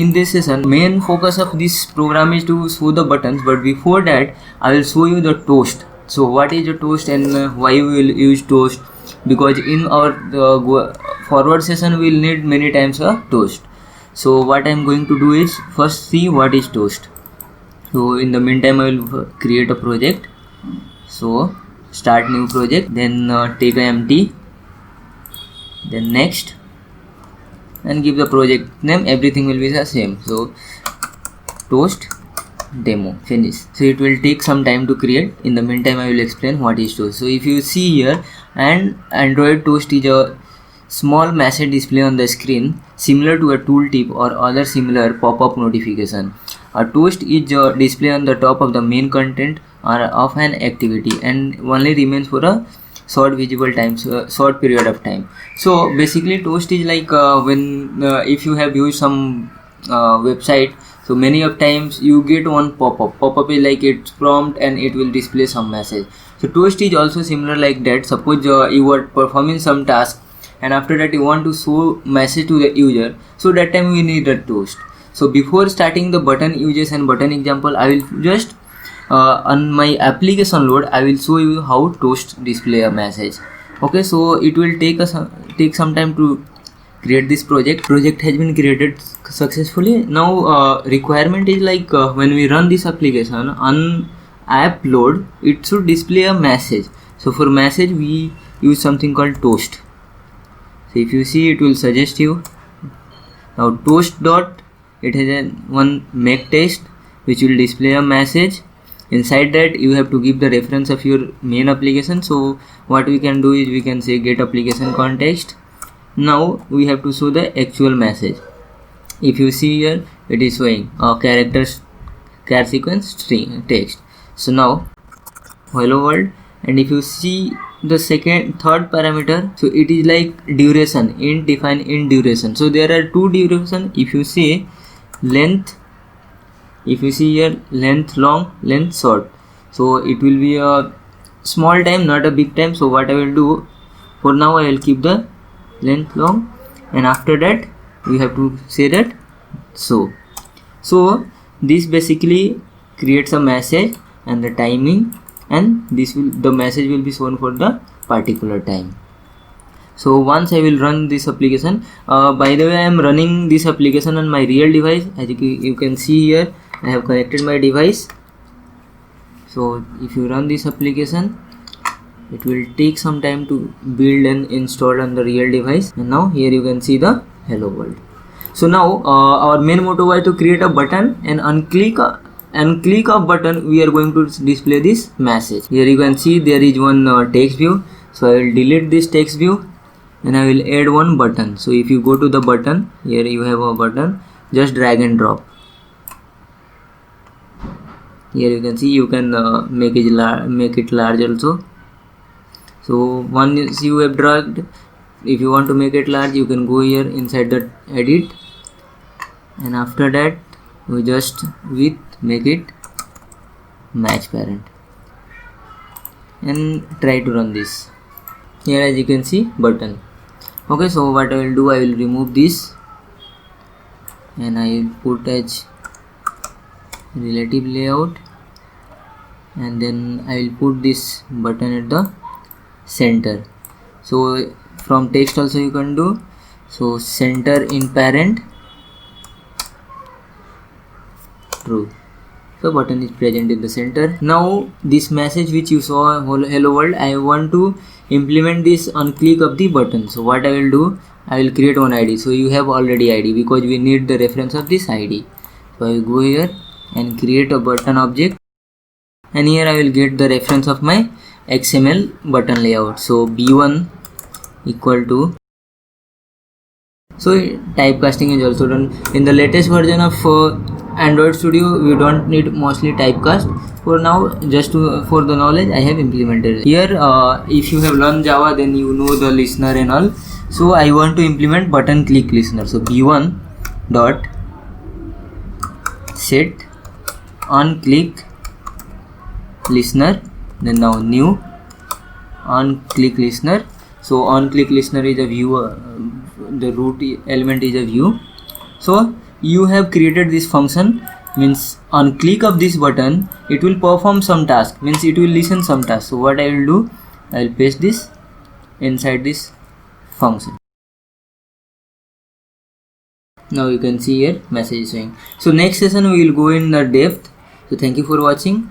in this session, main focus of this program is to show the buttons, but before that I will show you the toast. So what is a toast and why we will use toast, because in our forward session we will need many times a toast. So what I am going to do is first see what is toast. So in the meantime I will create a project. So start new project, then take a empty, then next, and give the project name. Everything will be the same. So toast demo, finish. So it will take some time to create. In the meantime I will explain what is toast. So if you see here, and Android toast is a small message display on the screen similar to a tooltip or other similar pop-up notification. A toast is a display on the top of the main content or of an activity and only remains for a short visible time, short period of time. So basically toast is like when if you have used some website, so many of times you get one pop-up is like its prompt and it will display some message. So toast is also similar like that. Suppose you are performing some task and after that you want to show message to the user, so that time we need a toast. So before starting the button uses and button example, I will just on my application load I will show you how toast display a message. Okay, so it will take some time to create this project has been created successfully. Now requirement is like when we run this application on app load, it should display a message. So for message we use something called toast. So if you see, it will suggest you now toast dot, it has a one make text which will display a message. Inside that you have to give the reference of your main application. So what we can do is we can say get application context. Now we have to show the actual message. If you see here, it is showing characters, char sequence, string text. So now hello world, and if you see the third parameter, so it is like duration, int define int duration. So there are two duration. If you see length, if you see here length long, length short, so it will be a small time, not a big time. So what I will do, for now I will keep the length long, and after that we have to say that so this basically creates a message and the timing, and the message will be shown for the particular time. So once I will run this application, by the way I am running this application on my real device. As you can see here, I have connected my device. So if you run this application, it will take some time to build and install on the real device. And now here you can see the hello world. So now our main motto was to create a button, and on click of button we are going to display this message. Here you can see there is one text view. So I will delete this text view and I will add one button. So if you go to the button, here you have a button, just drag and drop. Here you can see you can make it large also. So once you have dragged, if you want to make it large, you can go here inside the edit, and after that we just make it match parent and try to run this. Here as you can see button. Okay, so what I will do, I will remove this and I will put as relative layout, and then I will put this button at the center. So from text also you can do, so center in parent true. So button is present in the center. Now this message which you saw hello world, I want to implement this on click of the button. So what I will do, I will create one ID. So you have already ID because we need the reference of this ID. So I will go here and create a button object, and here I will get the reference of my XML button layout. So b1 equal to, so typecasting is also done. In the latest version of Android Studio we don't need mostly typecast. For now, just for the knowledge, I have implemented here. If you have learned Java, then you know the listener and all. So I want to implement button click listener. So b1 dot set on click listener, then now new on click listener. So on click listener is a view, the root element is a view. So you have created this function, means on click of this button it will perform some task, means it will listen some task. So what I will do, I will paste this inside this function. Now you can see here message is showing. So next session we will go in the depth. So thank you for watching.